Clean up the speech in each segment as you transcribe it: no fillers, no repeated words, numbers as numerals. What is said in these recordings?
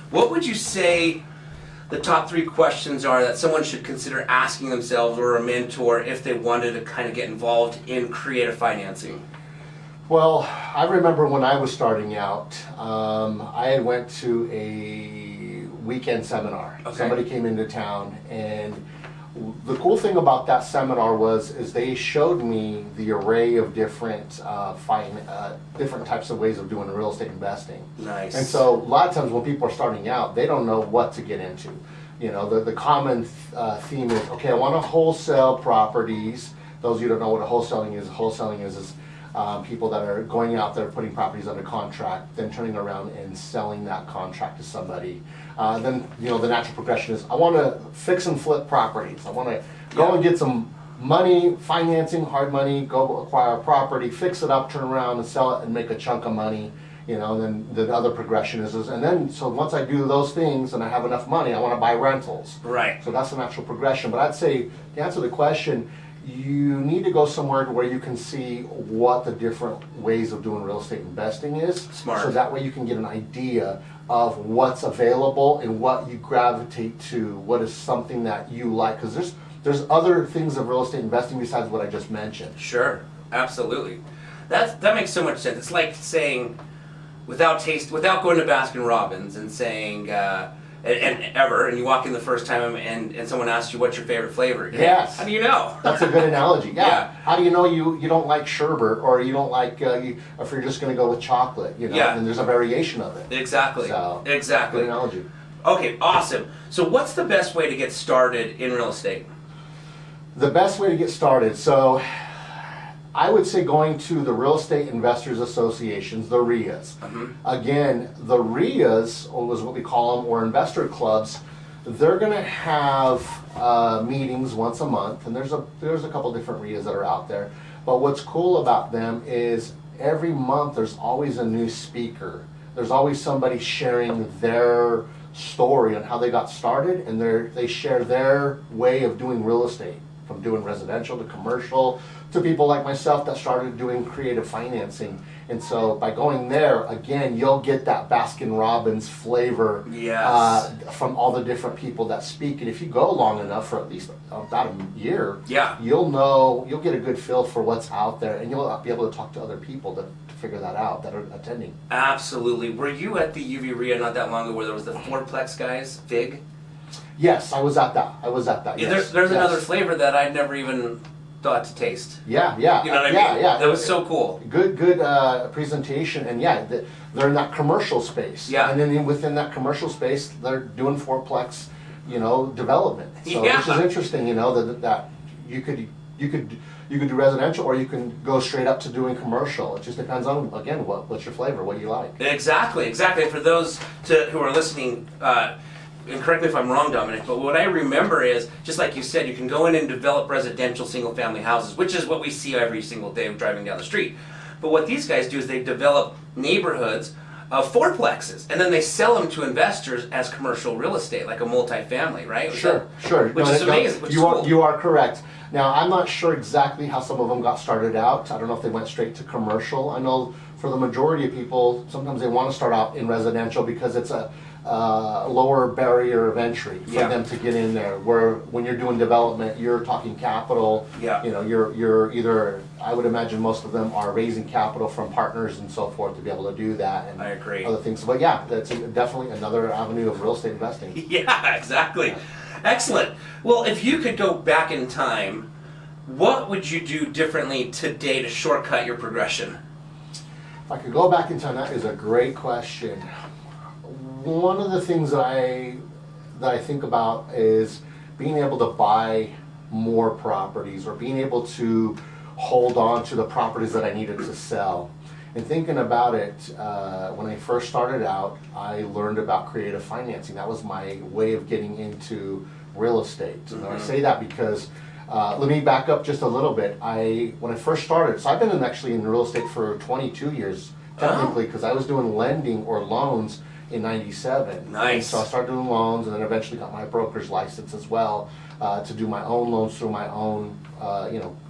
What would you say the top 3 questions are that someone should consider asking themselves or a mentor if they wanted to kind of get involved in creative financing? Well, I remember when I was starting out, I had went to a weekend seminar. Okay. Somebody came into town, and the cool thing about that seminar is they showed me the array of different different types of ways of doing real estate investing. Nice. And so a lot of times when people are starting out, they don't know what to get into. You know, the common theme is, okay, I want to wholesale properties. Those of you who don't know what wholesaling is people that are going out there putting properties under contract, then turning around and selling that contract to somebody. Then, you know, the natural progression is, I want to fix and flip properties. I want to go and get some money, financing, hard money, go acquire a property, fix it up, turn around and sell it and make a chunk of money. You know, and then the other progression is and then, so once I do those things and I have enough money, I want to buy rentals. Right. So that's the natural progression. But I'd say, to answer the question, you need to go somewhere where you can see what the different ways of doing real estate investing is. Smart. So that way you can get an idea of what's available and what you gravitate to, what is something that you like. Because there's other things of real estate investing besides what I just mentioned. Sure, absolutely. That makes so much sense. It's like saying, without going to Baskin Robbins and saying, and you walk in the first time and someone asks you what's your favorite flavor. Yes. How do you know? That's a good analogy. Yeah. Yeah. How do you know you don't like sherbet, or you don't like if you're just going to go with chocolate? You know, Yeah. and there's a variation of it. Exactly. So, exactly. Good analogy. Okay, awesome. So what's the best way to get started in real estate? The best way to get started. So I would say going to the Real Estate Investors Associations, the RIAs. Again, the RIAs, or was what we call them, or investor clubs, they're going to have meetings once a month, and there's a couple different RIAs that are out there. But what's cool about them is every month there's always a new speaker. There's always somebody sharing their story on how they got started, and they share their way of doing real estate, from doing residential to commercial, to people like myself that started doing creative financing. And so by going there, again, you'll get that Baskin Robbins flavor. Yes. From all the different people that speak. And if you go long enough, for at least about a year, Yeah. you'll get a good feel for what's out there, and you'll be able to talk to other people to figure that out that are attending. Absolutely. Were you at the UV RIA not that long ago where there was the fourplex guys, Fig? Yes, I was at that. Yeah, Yes. there's Yes. another flavor that I'd never even thought to taste. Yeah. You know what I mean? Yeah. That was so cool. Good presentation, and yeah, they're in that commercial space. Yeah. And then within that commercial space, they're doing fourplex, development. So Yeah. which is interesting, that you could do residential, or you can go straight up to doing commercial. It just depends on, again, what's your flavor, what you like. Exactly. For those who are listening, and correct me if I'm wrong, Dominic, but what I remember is, just like you said, you can go in and develop residential single-family houses, which is what we see every single day driving down the street. But what these guys do is they develop neighborhoods of fourplexes, and then they sell them to investors as commercial real estate, like a multifamily, right? Sure. Which is amazing. Which is cool. You are correct. Now, I'm not sure exactly how some of them got started out. I don't know if they went straight to commercial. I know for the majority of people, sometimes they want to start out in residential because it's a lower barrier of entry for them to get in there. Where when you're doing development, you're talking capital. Yeah. You're either, I would imagine most of them are raising capital from partners and so forth to be able to do that. And I agree. Other things, but yeah, that's definitely another avenue of real estate investing. Yeah, exactly. Excellent. Well, if you could go back in time, what would you do differently today to shortcut your progression? If I could go back in time, that is a great question. One of the things that I think about is being able to buy more properties, or being able to hold on to the properties that I needed to sell. And thinking about it, when I first started out, I learned about creative financing. That was my way of getting into real estate. And I say that because, let me back up just a little bit. When I first started, so I've been actually in real estate for 22 years, technically, because I was doing lending or loans in '97. Nice. And so I started doing loans, and then eventually got my broker's license as well, to do my own loans through my own,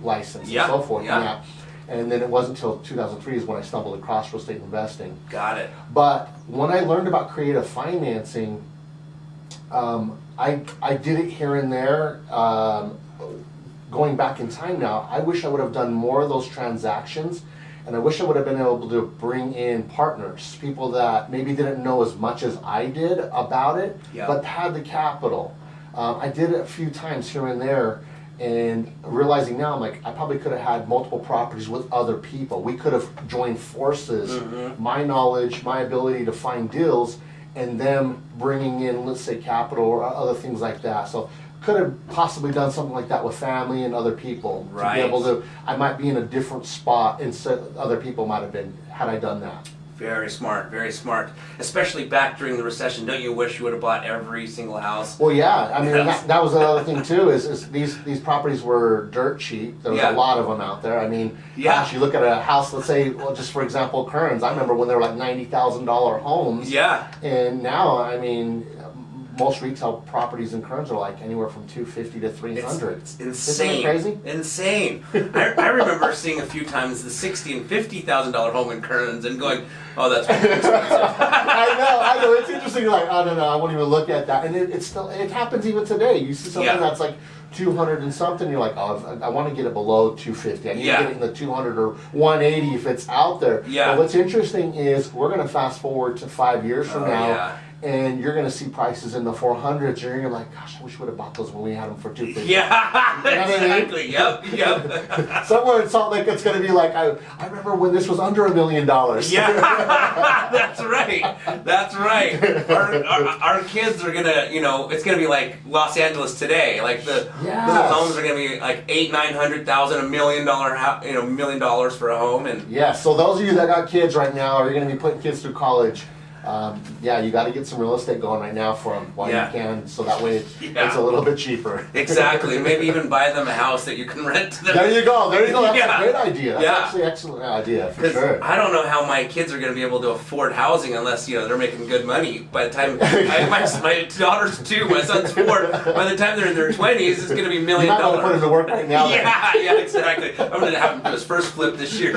license and so forth. Yeah. And then it wasn't until 2003 is when I stumbled across real estate investing. Got it. But when I learned about creative financing, I did it here and there. Going back in time now, I wish I would have done more of those transactions, and I wish I would have been able to bring in partners, people that maybe didn't know as much as I did about it, Yeah. but had the capital. I did it a few times here and there, and realizing now, I'm like, I probably could have had multiple properties with other people. We could have joined forces, my knowledge, my ability to find deals, and them bringing in, let's say, capital or other things like that. So could have possibly done something like that with family and other people. Right. To be able to, I might be in a different spot instead other people might have been, had I done that. Very smart, very smart. Especially back during the recession. Don't you wish you would have bought every single house? Well, yeah, I mean, Yes. that was another thing too, is these properties were dirt cheap. There was Yeah. a lot of them out there. I mean, Yeah. gosh, you look at a house, let's say, well, just for example, Kearns, I remember when they were like $90,000 homes. Yeah. And now, I mean, most retail properties in Kearns are like anywhere from $250 to $300. It's Isn't insane. it crazy? Insane. I remember seeing a few times the $60,000 and $50,000 home in Kearns and going, oh, that's really expensive. I know. It's interesting. You're like, I don't know. I won't even look at that. And it's still, it happens even today. You see something Yeah. that's like 200 and something. You're like, oh, I want to get it below 250. I need Yeah. to get it in the 200 or 180 if it's out there. Yeah. But what's interesting is we're going to fast forward to 5 years from Oh, now. yeah. And you're going to see prices in the 400s, and you're like, gosh, I wish we would have bought those when we had them for 250. Yeah, You know what I mean? exactly. Yep. Somewhere in Salt Lake, it's going to be like, I remember when this was under $1 million. Yeah, that's right. That's right. Our kids are gonna, it's gonna be like Los Angeles today. Like the Yes. homes are gonna be like $800,000-900,000, $1 million, $1 million for a home, and Yeah, so those of you that got kids right now, or you're going to be putting kids through college, yeah, you got to get some real estate going right now for them while Yeah. you can, so that way Yeah. it's a little bit cheaper. exactly. Maybe even buy them a house that you can rent to them. There you go. That's Yeah. a great idea. That's Yeah. actually an excellent idea, for 'Cause sure. I don't know how my kids are going to be able to afford housing unless they're making good money. By the time my daughter's 2, my son's 4. By the time they're in their 20s, it's going to be $1 You million. might want to put him to work right now. then. Yeah, exactly. I'm going to have him do his first flip this year.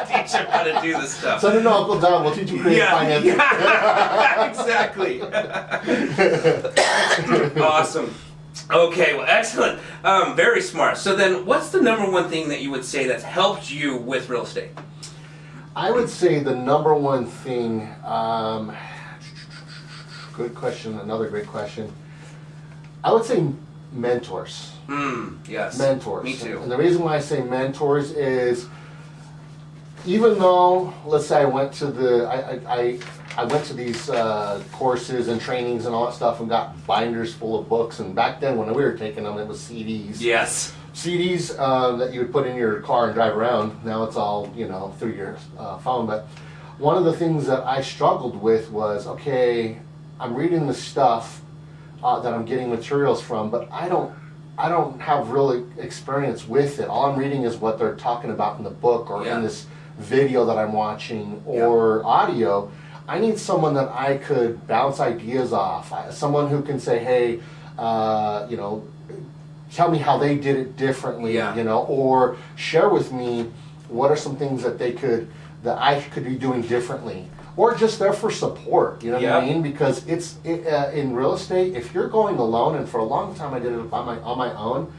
Teach him how to do this stuff. Send him to Uncle Don. We'll teach him creative finance. Yeah, exactly. Awesome. Okay, well, excellent. Very smart. So then, what's the number one thing that you would say that's helped you with real estate? I would say the number one thing, good question, another great question. I would say mentors. Yes. Mentors. Me too. And the reason why I say mentors is, even though, let's say I went to I went to these courses and trainings and all that stuff and got binders full of books, and back then when we were taking them, it was CDs. Yes. CDs that you would put in your car and drive around. Now it's all, through your phone. But one of the things that I struggled with was, okay, I'm reading the stuff that I'm getting materials from, but I don't have real experience with it. All I'm reading is what they're talking about in the book or Yeah. in this video that I'm watching or audio. I need someone that I could bounce ideas off. Someone who can say, hey, tell me how they did it differently, Yeah. or share with me what are some things that that I could be doing differently. Or just there for support, you know what I Yeah. mean? Because in real estate, if you're going alone, and for a long time I did it on my own,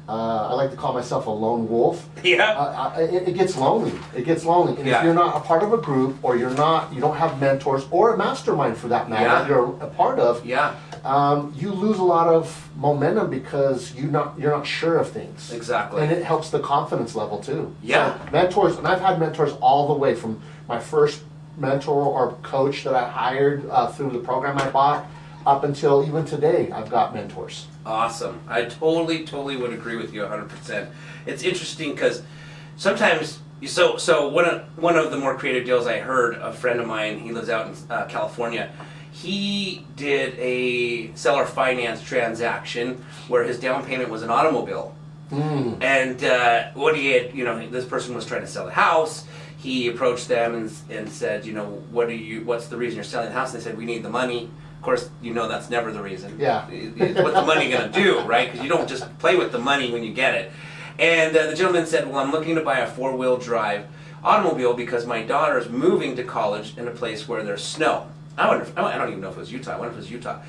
I like to call myself a lone wolf. Yeah. It gets lonely. It gets lonely. And Yeah. if you're not a part of a group, or you don't have mentors, or a mastermind for that matter, Yeah. that you're a part of, Yeah. you lose a lot of momentum because you're not sure of things. Exactly. And it helps the confidence level too. Yeah. So mentors, and I've had mentors all the way from my first mentor or coach that I hired through the program I bought up until even today. I've got mentors. Awesome. I totally would agree with you 100%. It's interesting because sometimes, so one of the more creative deals I heard, a friend of mine, he lives out in California, he did a seller finance transaction where his down payment was an automobile. And what he had, this person was trying to sell the house. He approached them and said, what's the reason you're selling the house? And they said, we need the money. Of course, that's never the reason. Yeah. What's the money going to do, right? Because you don't just play with the money when you get it. And the gentleman said, well, I'm looking to buy a 4-wheel drive automobile because my daughter is moving to college in a place where there's snow. I don't even know if it was Utah. I wonder if it was Utah.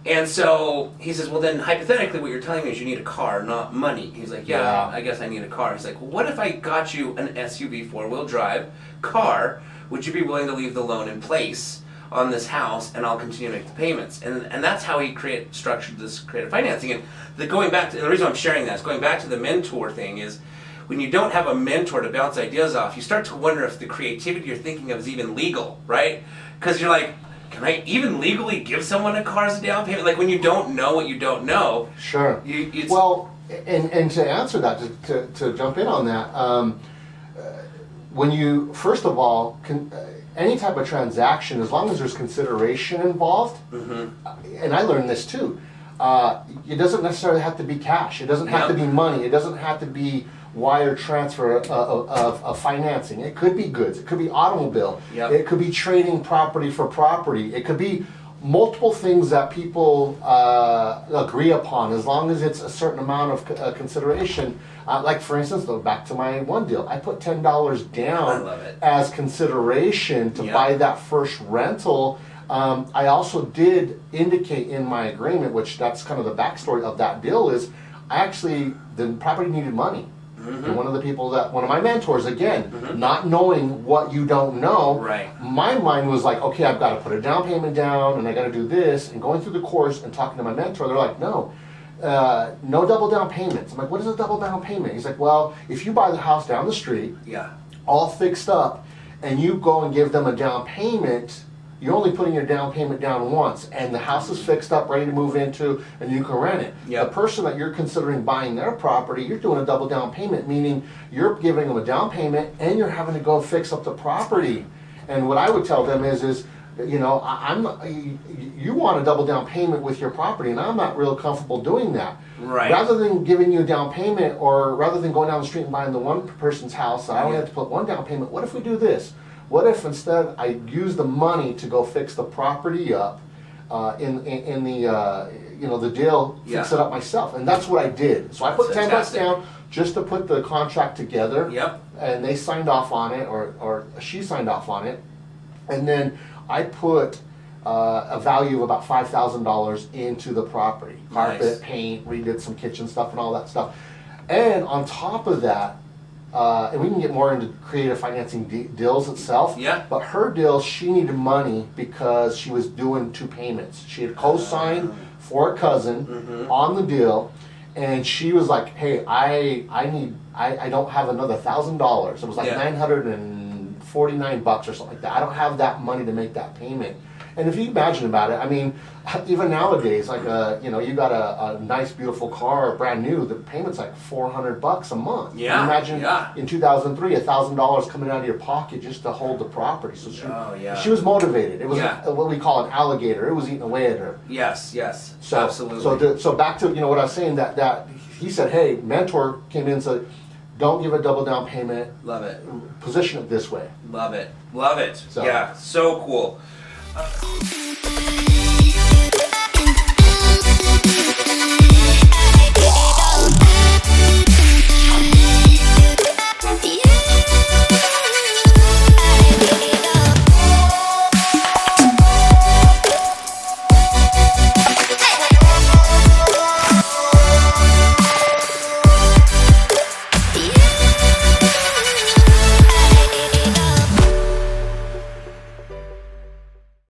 And so he says, well, then hypothetically what you're telling me is you need a car, not money. He's like, yeah, I guess I need a car. He's like, well, what if I got you an SUV 4-wheel drive car? Would you be willing to leave the loan in place on this house and I'll continue to make the payments? And that's how he structured this creative financing. And the reason I'm sharing that is going back to the mentor thing is when you don't have a mentor to bounce ideas off, you start to wonder if the creativity you're thinking of is even legal, right? Because you're like, can I even legally give someone a car as a down payment? Like when you don't know what you don't know. Sure. Well, and to answer that, to jump in on that, when you, first of all, any type of transaction, as long as there's consideration involved, and I learned this too, it doesn't necessarily have to be cash. It doesn't have to be money. It doesn't have to be wire transfer of financing. It could be goods. It could be automobile. It could be trading property for property. It could be multiple things that people agree upon, as long as it's a certain amount of consideration. Like for instance, though, back to my one deal, I put $10 down as consideration to buy that first rental. I also did indicate in my agreement, which that's kind of the backstory of that deal, is the property needed money. And one of my mentors, again, not knowing what you don't know, my mind was like, okay, I've got to put a down payment down and I got to do this. And going through the course and talking to my mentor, they're like, no double down payments. I'm like, what is a double down payment? He's like, well, if you buy the house down the street, all fixed up, and you go and give them a down payment, you're only putting your down payment down once, and the house is fixed up, ready to move into, and you can rent it. The person that you're considering buying their property, you're doing a double down payment, meaning you're giving them a down payment and you're having to go fix up the property. And what I would tell them is you know, you want a double down payment with your property, and I'm not real comfortable doing that. Rather than giving you a down payment, or rather than going down the street and buying the one person's house, I only have to put one down payment. What if we do this? What if instead I use the money to go fix the property up in the deal, fix it up myself? And that's what I did. So I put $10 down just to put the contract together. And they signed off on it, or she signed off on it. And then I put a value of about $5,000 into the property. Carpet, paint, redid some kitchen stuff and all that stuff. And on top of that, and we can get more into creative financing deals itself. But her deal, she needed money because she was doing 2 payments. She had co-signed for a cousin on the deal, and she was like, "Hey, I don't have another $1,000." It was like $949 or something like that. I don't have that money to make that payment. And if you imagine about it, I mean, even nowadays, like you got a nice, beautiful car, brand new. The payment's like $400 a month. Imagine in 2003, $1,000 coming out of your pocket just to hold the property. So she was motivated. It was what we call an alligator. It was eating away at her. So, absolutely. So back to what I was saying, that he said, hey, mentor came in and said, don't give a double down payment. Love it. Position it this way. Love it. So cool.